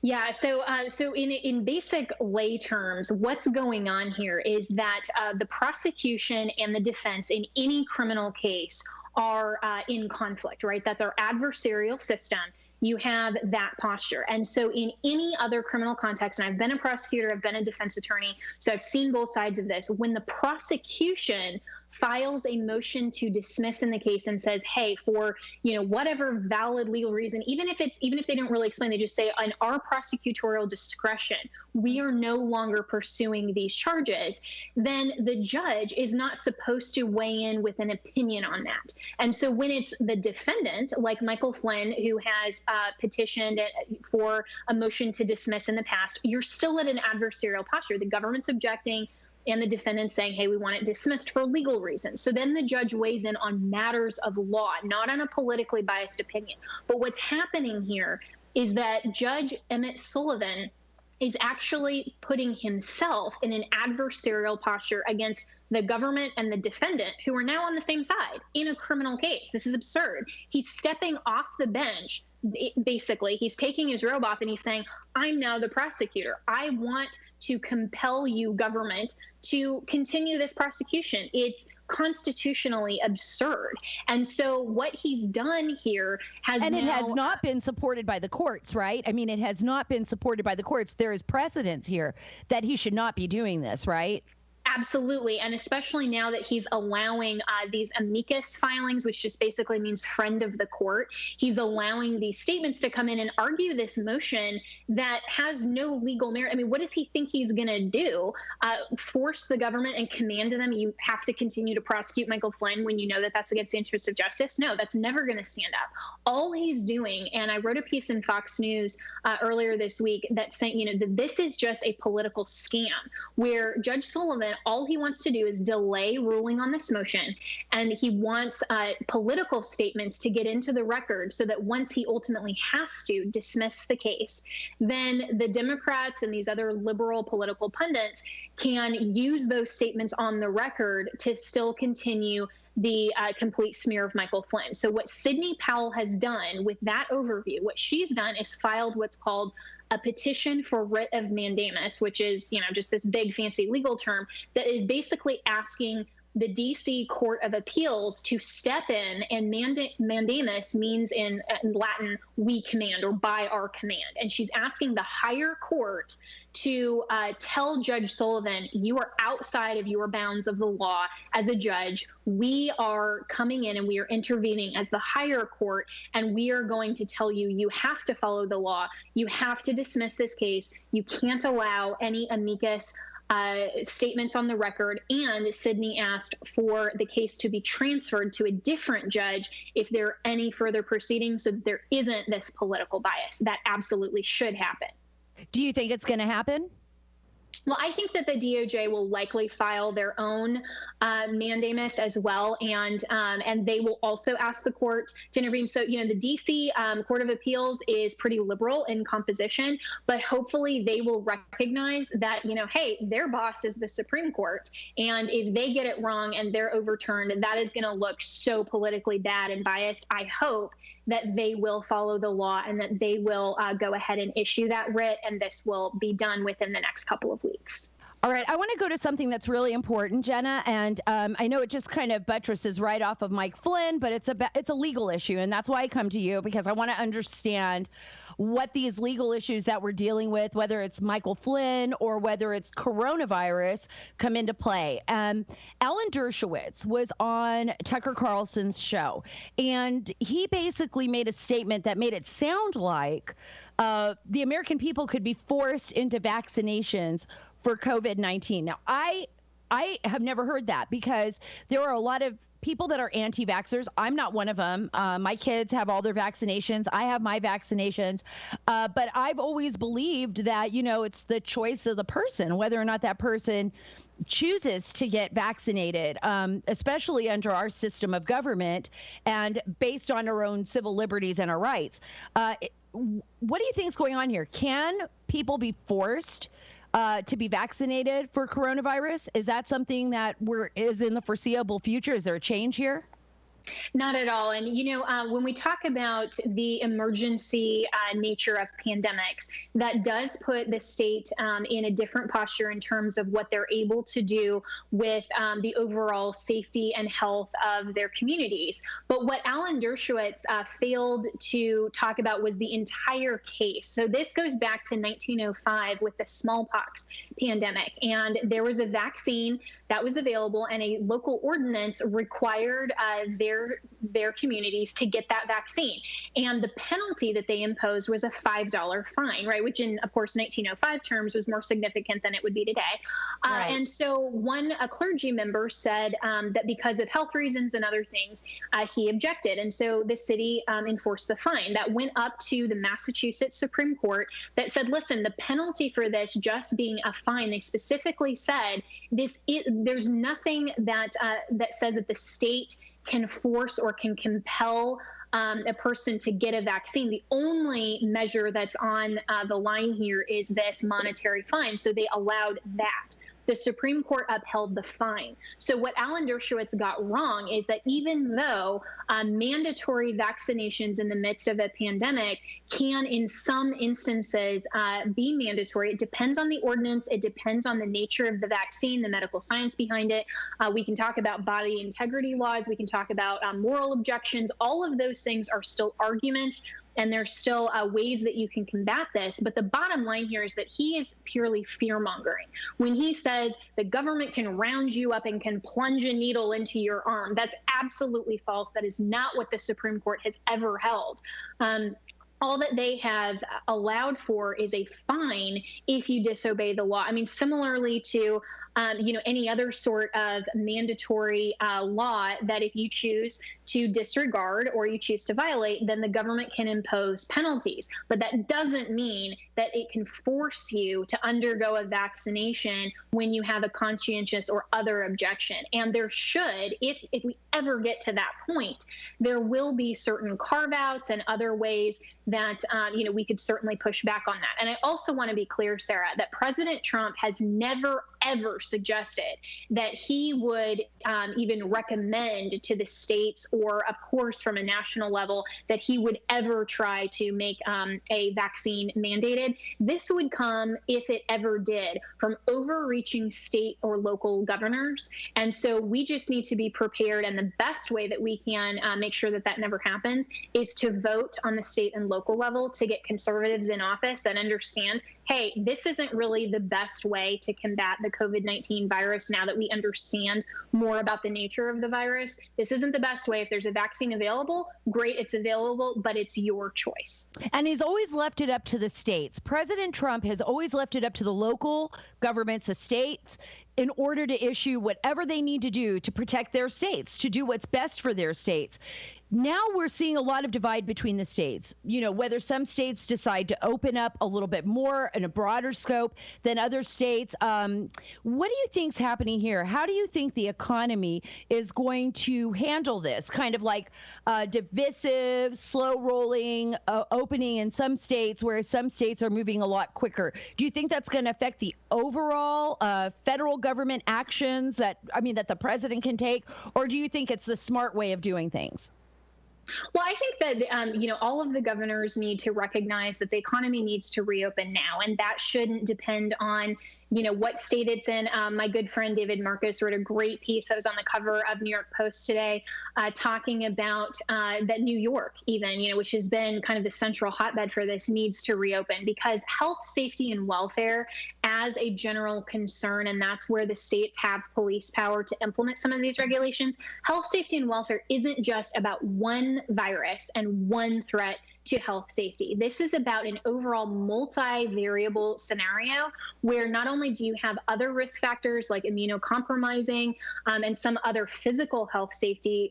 Yeah, so in basic lay terms, what's going on here is that the prosecution and the defense in any criminal case are in conflict, right? That's our adversarial system. You have that posture. And so in any other criminal context, and I've been a prosecutor, I've been a defense attorney, so I've seen both sides of this. When the prosecution files a motion to dismiss in the case and says, hey, for whatever valid legal reason, even if they don't really explain, they just say, on our prosecutorial discretion, we are no longer pursuing these charges, then the judge is not supposed to weigh in with an opinion on that. And so when it's the defendant, like Michael Flynn, who has petitioned for a motion to dismiss in the past, you're still at an adversarial posture. The government's objecting and the defendant saying, hey, we want it dismissed for legal reasons. So then the judge weighs in on matters of law, not on a politically biased opinion. But what's happening here is that Judge Emmett Sullivan is actually putting himself in an adversarial posture against the government and the defendant, who are now on the same side in a criminal case. This is absurd. He's stepping off the bench. Basically, he's taking his robe off and he's saying, I'm now the prosecutor. I want to compel you, government, to continue this prosecution. It's constitutionally absurd. And so what he's done here has it has not been supported by the courts, right? I mean, it has not been supported by the courts. There is precedence here that he should not be doing this, right? Absolutely. And especially now that he's allowing these amicus filings, which just basically means friend of the court. He's allowing these statements to come in and argue this motion that has no legal merit. I mean, what does he think he's going to do? Force the government and command them, you have to continue to prosecute Michael Flynn when you know that that's against the interests of justice? No, that's never going to stand up. All he's doing, and I wrote a piece in Fox News earlier this week that saying, that this is just a political scam where Judge Sullivan, all he wants to do is delay ruling on this motion, and he wants political statements to get into the record so that once he ultimately has to dismiss the case, then the Democrats and these other liberal political pundits can use those statements on the record to still continue the complete smear of Michael Flynn. So what Sidney Powell has done with that overview, what she's done is filed what's called a petition for writ of mandamus, which is, just this big fancy legal term that is basically asking the D.C. Court of Appeals to step in, and mandamus means in Latin, we command, or by our command. And she's asking the higher court to tell Judge Sullivan, you are outside of your bounds of the law as a judge. We are coming in and we are intervening as the higher court, and we are going to tell you, you have to follow the law. You have to dismiss this case. You can't allow any amicus statements on the record. And Sidney asked for the case to be transferred to a different judge if there are any further proceedings, so that there isn't this political bias. That absolutely should happen. Do you think it's going to happen? Well, I think that the DOJ will likely file their own mandamus as well, and they will also ask the court to intervene. So, the D.C. Court of Appeals is pretty liberal in composition, but hopefully they will recognize that, hey, their boss is the Supreme Court, and if they get it wrong and they're overturned, that is going to look so politically bad and biased. I hope that they will follow the law and that they will go ahead and issue that writ, and this will be done within the next couple of weeks. All right, I want to go to something that's really important, Jenna, and I know it just kind of buttresses right off of Mike Flynn, but it's a legal issue, and that's why I come to you, because I want to understand what these legal issues that we're dealing with, whether it's Michael Flynn or whether it's coronavirus, come into play. Alan Dershowitz was on Tucker Carlson's show, and he basically made a statement that made it sound like the American people could be forced into vaccinations for COVID-19. Now, I have never heard that, because there are a lot of people that are anti-vaxxers. I'm not one of them. My kids have all their vaccinations. I have my vaccinations. But I've always believed that, it's the choice of the person, whether or not that person chooses to get vaccinated, especially under our system of government and based on our own civil liberties and our rights. What do you think is going on here? Can people be forced to be vaccinated for coronavirus? Is that something that is in the foreseeable future? Is there a change here? Not at all. And, when we talk about the emergency nature of pandemics, that does put the state in a different posture in terms of what they're able to do with the overall safety and health of their communities. But what Alan Dershowitz failed to talk about was the entire case. So this goes back to 1905 with the smallpox pandemic. And there was a vaccine that was available, and a local ordinance required their communities to get that vaccine. And the penalty that they imposed was a $5 fine, right? Which in, of course, 1905 terms was more significant than it would be today. Right. And so a clergy member said that because of health reasons and other things, he objected. And so the city enforced the fine. That went up to the Massachusetts Supreme Court that said, listen, the penalty for this just being a fine, they specifically said there's nothing that says that the state can force or can compel a person to get a vaccine. The only measure that's on the line here is this monetary fine. So they allowed that. The Supreme Court upheld the fine. So what Alan Dershowitz got wrong is that even though mandatory vaccinations in the midst of a pandemic can, in some instances, be mandatory, it depends on the ordinance. It depends on the nature of the vaccine, the medical science behind it. We can talk about body integrity laws. We can talk about moral objections. All of those things are still arguments. And there's still ways that you can combat this. But the bottom line here is that he is purely fear-mongering. When he says the government can round you up and can plunge a needle into your arm, that's absolutely false. That is not what the Supreme Court has ever held. All that they have allowed for is a fine if you disobey the law. I mean, similarly to any other sort of mandatory law, that if you choose to disregard or you choose to violate, then the government can impose penalties. But that doesn't mean that it can force you to undergo a vaccination when you have a conscientious or other objection. And there should, if we ever get to that point, there will be certain carve-outs and other ways that we could certainly push back on that. And I also want to be clear, Sarah, that President Trump has never, ever suggested that he would even recommend to the states, or of course from a national level, that he would ever try to make a vaccine mandated. This would come, if it ever did, from overreaching state or local governors. And so we just need to be prepared. And the best way that we can make sure that that never happens is to vote on the state and local level to get conservatives in office that understand, hey, this isn't really the best way to combat the COVID-19 virus now that we understand more about the nature of the virus. This isn't the best way. If there's a vaccine available, great, it's available, but it's your choice. And he's always left it up to the states. President Trump has always left it up to the local governments, the states, in order to issue whatever they need to do to protect their states, to do what's best for their states. Now we're seeing a lot of divide between the states, whether some states decide to open up a little bit more in a broader scope than other states. What do you think's happening here? How do you think the economy is going to handle this kind of like divisive, slow rolling opening in some states, whereas some states are moving a lot quicker? Do you think that's going to affect the overall federal government actions that the president can take, or do you think it's the smart way of doing things? Well, I think that, all of the governors need to recognize that the economy needs to reopen now, and that shouldn't depend on, what state it's in. My good friend David Marcos wrote a great piece that was on the cover of New York Post today, talking about that New York, even, which has been kind of the central hotbed for this, needs to reopen because health, safety, and welfare as a general concern, and that's where the states have police power to implement some of these regulations. Health, safety, and welfare isn't just about one virus and one threat to health safety. This is about an overall multi-variable scenario where not only do you have other risk factors like immunocompromising and some other physical health safety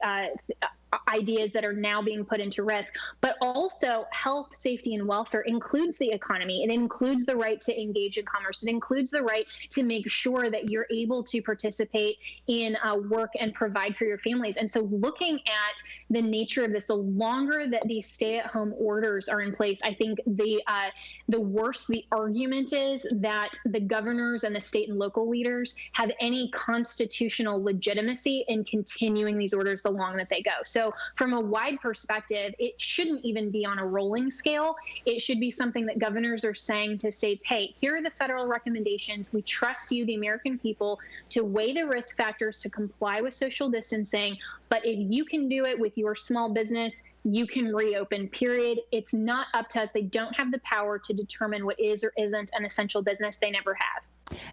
ideas that are now being put into risk, but also health, safety, and welfare includes the economy. It includes the right to engage in commerce. It includes the right to make sure that you're able to participate in work and provide for your families. And so looking at the nature of this, the longer that these stay-at-home orders are in place, I think the worse the argument is that the governors and the state and local leaders have any constitutional legitimacy in continuing these orders the longer that they go. So so from a wide perspective, it shouldn't even be on a rolling scale. It should be something that governors are saying to states, hey, here are the federal recommendations. We trust you, the American people, to weigh the risk factors to comply with social distancing. But if you can do it with your small business, you can reopen, period. It's not up to us. They don't have the power to determine what is or isn't an essential business. They never have.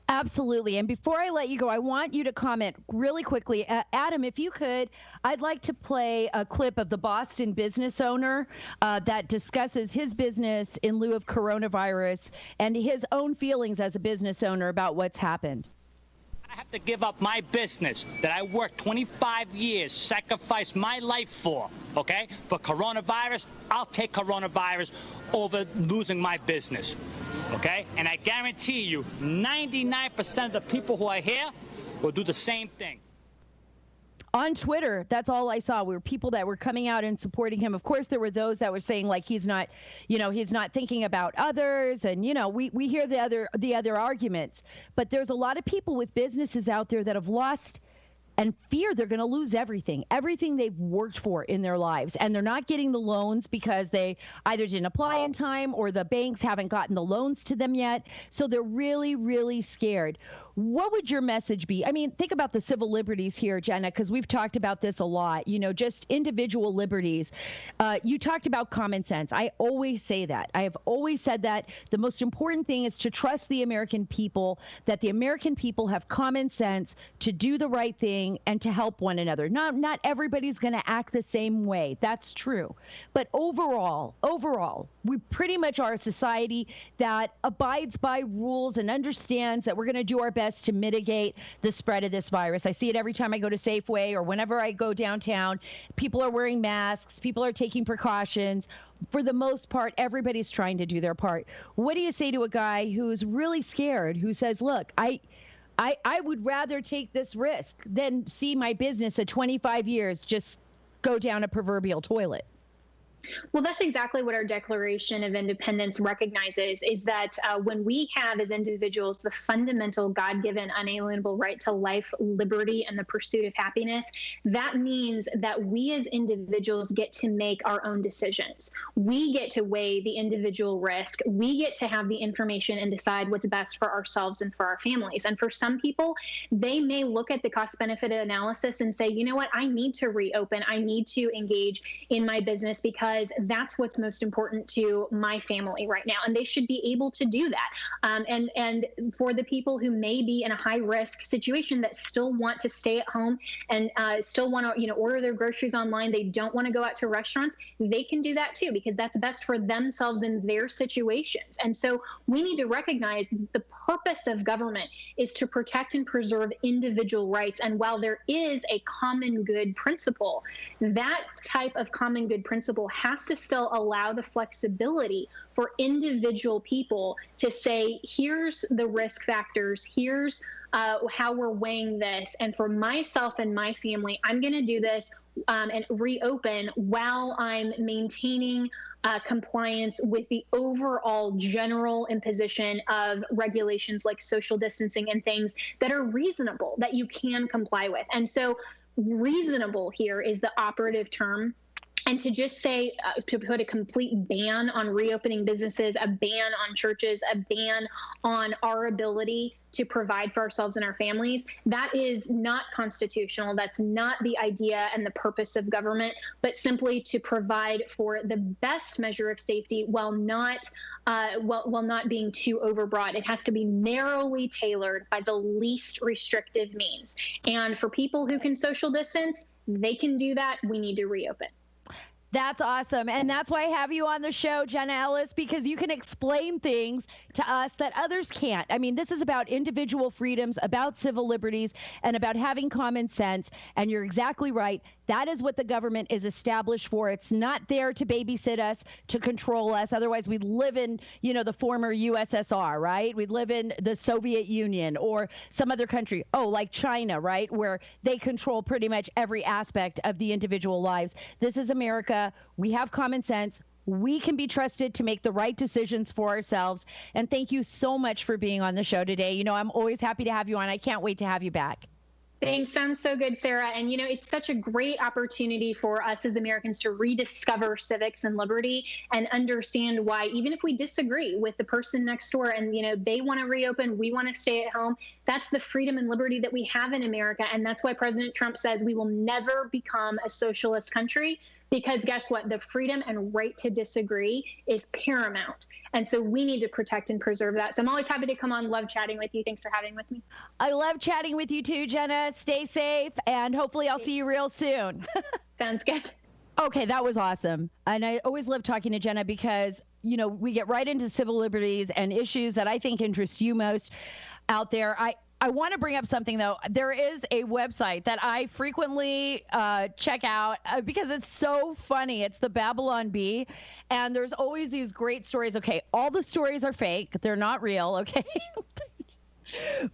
Absolutely. And before I let you go, I want you to comment really quickly. Adam, if you could, I'd like to play a clip of the Boston business owner that discusses his business in lieu of coronavirus and his own feelings as a business owner about what's happened. I have to give up my business that I worked 25 years, sacrificed my life for, okay? For coronavirus, I'll take coronavirus over losing my business, okay? And I guarantee you, 99% of the people who are here will do the same thing. On Twitter, that's all I saw were people that were coming out and supporting him. Of course, there were those that were saying like he's not thinking about others, and we hear the other arguments. But there's a lot of people with businesses out there that have lost and fear they're going to lose everything they've worked for in their lives. And they're not getting the loans because they either didn't apply in time or the banks haven't gotten the loans to them yet. So they're really, really scared. What would your message be? I mean, think about the civil liberties here, Jenna, because we've talked about this a lot, just individual liberties. You talked about common sense. I always say that. I have always said that the most important thing is to trust the American people, that the American people have common sense to do the right thing and to help one another. Not everybody's going to act the same way. That's true. But overall, we pretty much are a society that abides by rules and understands that we're going to do our best to mitigate the spread of this virus. I see it every time I go to Safeway or whenever I go downtown. People are wearing masks. People are taking precautions. For the most part, everybody's trying to do their part. What do you say to a guy who's really scared, who says, look, I would rather take this risk than see my business at 25 years just go down a proverbial toilet? Well, that's exactly what our Declaration of Independence recognizes, is that when we have as individuals the fundamental God-given unalienable right to life, liberty, and the pursuit of happiness, that means that we as individuals get to make our own decisions. We get to weigh the individual risk. We get to have the information and decide what's best for ourselves and for our families. And for some people, they may look at the cost-benefit analysis and say, you know what, I need to reopen. I need to engage in my business because that's what's most important to my family right now. And they should be able to do that. And for the people who may be in a high risk situation that still want to stay at home and still want to, order their groceries online, they don't want to go out to restaurants, they can do that too, because that's best for themselves in their situations. And so we need to recognize the purpose of government is to protect and preserve individual rights. And while there is a common good principle, that type of common good principle has to still allow the flexibility for individual people to say, here's the risk factors, here's how we're weighing this. And for myself and my family, I'm going to do this and reopen while I'm maintaining compliance with the overall general imposition of regulations like social distancing and things that are reasonable, that you can comply with. And so reasonable here is the operative term. And to just say, to put a complete ban on reopening businesses, a ban on churches, a ban on our ability to provide for ourselves and our families, that is not constitutional. That's not the idea and the purpose of government, but simply to provide for the best measure of safety while not being too overbroad. It has to be narrowly tailored by the least restrictive means. And for people who can social distance, they can do that. We need to reopen. That's awesome. And that's why I have you on the show, Jenna Ellis, because you can explain things to us that others can't. I mean, this is about individual freedoms, about civil liberties, and about having common sense. And you're exactly right. That is what the government is established for. It's not there to babysit us, to control us. Otherwise, we'd live in, the former USSR, right? We'd live in the Soviet Union or some other country. Oh, like China, right? Where they control pretty much every aspect of the individual lives. This is America. We have common sense. We can be trusted to make the right decisions for ourselves. And thank you so much for being on the show today. I'm always happy to have you on. I can't wait to have you back. Thanks. Sounds so good, Sarah. And, it's such a great opportunity for us as Americans to rediscover civics and liberty and understand why, even if we disagree with the person next door and, they want to reopen, we want to stay at home, that's the freedom and liberty that we have in America. And that's why President Trump says we will never become a socialist country. Because guess what? The freedom and right to disagree is paramount. And so we need to protect and preserve that. So I'm always happy to come on. Love chatting with you. Thanks for having with me. I love chatting with you too, Jenna. Stay safe, and hopefully I'll see you real soon. Sounds good. Okay, that was awesome. And I always love talking to Jenna because, we get right into civil liberties and issues that I think interest you most out there. I want to bring up something, though. There is a website that I frequently check out because it's so funny. It's the Babylon Bee, and there's always these great stories. Okay, all the stories are fake. They're not real, okay?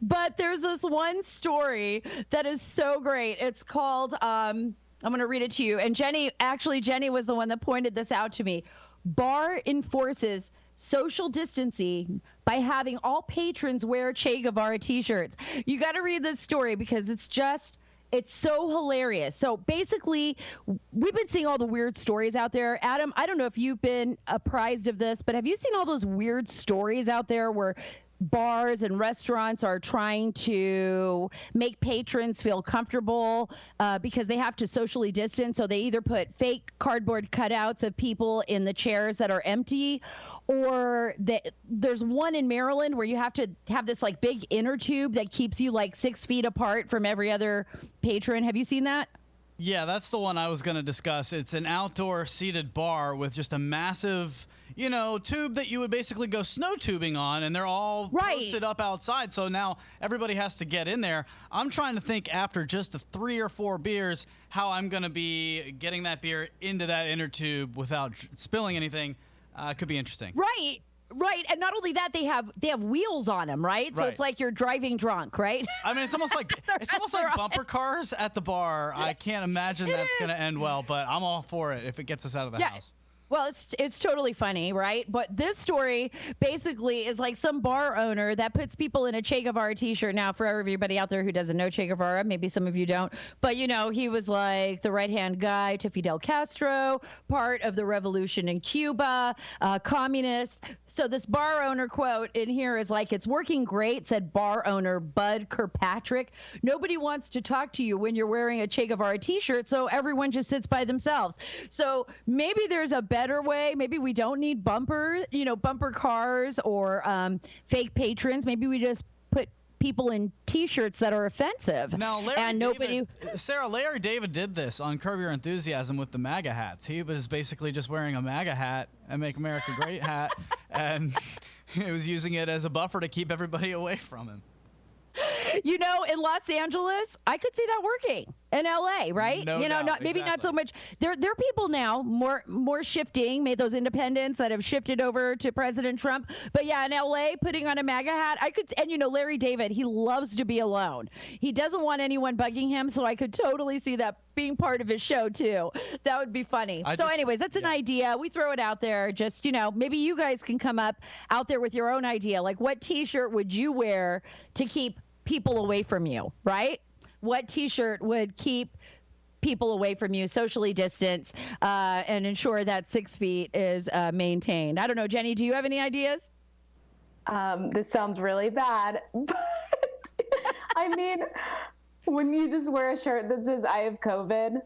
But there's this one story that is so great. It's called, I'm going to read it to you. And Jenny was the one that pointed this out to me. Bar enforces social distancing by having all patrons wear Che Guevara t-shirts. You got to read this story because it's so hilarious. So basically, we've been seeing all the weird stories out there. Adam, I don't know if you've been apprised of this, but have you seen all those weird stories out there where bars and restaurants are trying to make patrons feel comfortable because they have to socially distance? So they either put fake cardboard cutouts of people in the chairs that are empty, or there's one in Maryland where you have to have this like big inner tube that keeps you like 6 feet apart from every other patron. Have you seen that? Yeah, that's the one I was going to discuss. It's an outdoor seated bar with just a massive, tube that you would basically go snow tubing on, and they're all posted up outside. So now everybody has to get in there. I'm trying to think after just the 3 or 4 beers how I'm going to be getting that beer into that inner tube without spilling anything. Could be interesting. Right, and not only that, they have wheels on them, right? So it's like you're driving drunk, right? I mean, it's almost like bumper cars at the bar. I can't imagine that's going to end well, but I'm all for it if it gets us out of the house. Well, it's totally funny, right? But this story basically is like some bar owner that puts people in a Che Guevara t-shirt. Now, for everybody out there who doesn't know Che Guevara, maybe some of you don't, but he was like the right-hand guy to Fidel Castro, part of the revolution in Cuba, communist. So this bar owner quote in here is like, "It's working great," said bar owner Bud Kirkpatrick. "Nobody wants to talk to you when you're wearing a Che Guevara t-shirt, so everyone just sits by themselves." So maybe there's a better way. Maybe we don't need bumper cars or fake patrons. Maybe we just put people in t-shirts that are offensive. Now, Larry David did this on Curb Your Enthusiasm with the MAGA hats. He was basically just wearing a MAGA hat, and Make America Great hat, and he was using it as a buffer to keep everybody away from him. In Los Angeles, I could see that working. In LA, right? No doubt, maybe not so much. There are people now more shifting, made those independents that have shifted over to President Trump. But yeah, in LA, putting on a MAGA hat, I could. And Larry David, he loves to be alone. He doesn't want anyone bugging him, so I could totally see that being part of his show too. That would be funny. Anyways, that's an idea. We throw it out there. Just maybe you guys can come up out there with your own idea. Like, what T-shirt would you wear to keep people away from you, right? What T-shirt would keep people away from you, socially distance, and ensure that 6 feet is maintained? I don't know, Jenny, do you have any ideas? This sounds really bad, but I mean, when you just wear a shirt that says "I have COVID."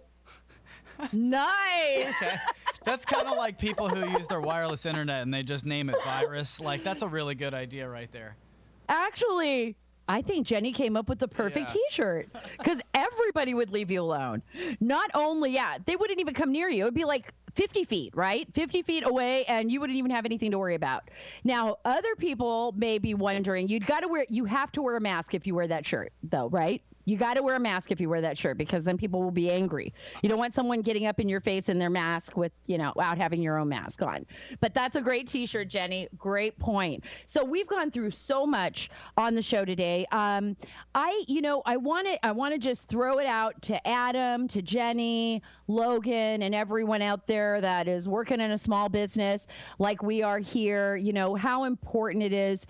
Nice. Okay. That's kind of like people who use their wireless internet and they just name it virus. Like, that's a really good idea right there. Actually, I think Jenny came up with the perfect T-shirt, because everybody would leave you alone. Not only, they wouldn't even come near you. It would be like 50 feet, right? 50 feet away, and you wouldn't even have anything to worry about. Now, other people may be wondering, you have to wear a mask if you wear that shirt, though, right? You got to wear a mask if you wear that shirt, because then people will be angry. You don't want someone getting up in your face in their mask without having your own mask on. But that's a great T-shirt, Jenny. Great point. So we've gone through so much on the show today. I want to just throw it out to Adam, to Jenny, Logan, and everyone out there that is working in a small business like we are here. How important it is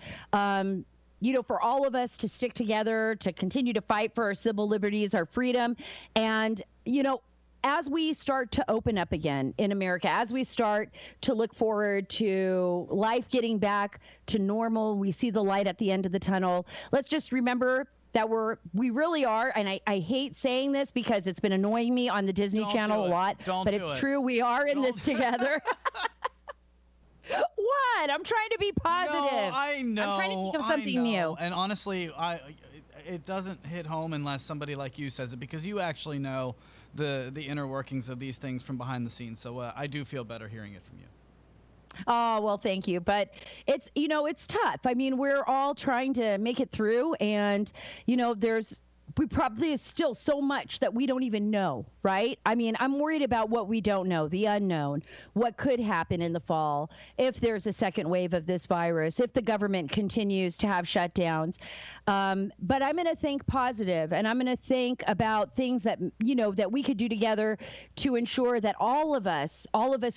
for all of us to stick together, to continue to fight for our civil liberties, our freedom. And, as we start to open up again in America, as we start to look forward to life getting back to normal, we see the light at the end of the tunnel. Let's just remember that we really are, and I hate saying this because it's been annoying me on the Disney Channel a lot, but it's true. We are in this together. What? I'm trying to be positive. No, I know. I'm trying to think of something new. And honestly, it doesn't hit home unless somebody like you says it, because you actually know the inner workings of these things from behind the scenes. So I do feel better hearing it from you. Oh, well, thank you. But it's, it's tough. I mean, we're all trying to make it through, and, we probably is still so much that we don't even know, right? I mean, I'm worried about what we don't know, the unknown, what could happen in the fall if there's a second wave of this virus, if the government continues to have shutdowns. But I'm going to think positive, and I'm going to think about things that, that we could do together to ensure that all of us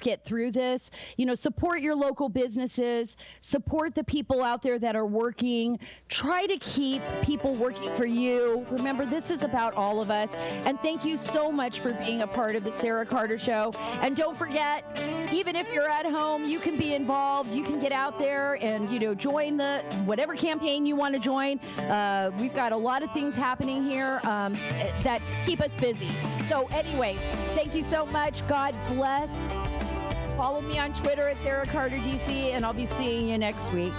get through this. Support your local businesses, support the people out there that are working, try to keep people working for you. Remember, this is about all of us. And thank you so much for being a part of the Sara Carter Show. And don't forget, even if you're at home, you can be involved. You can get out there and, join the whatever campaign you want to join. We've got a lot of things happening here that keep us busy. So anyway, thank you so much. God bless. Follow me on Twitter at Sara Carter DC, and I'll be seeing you next week.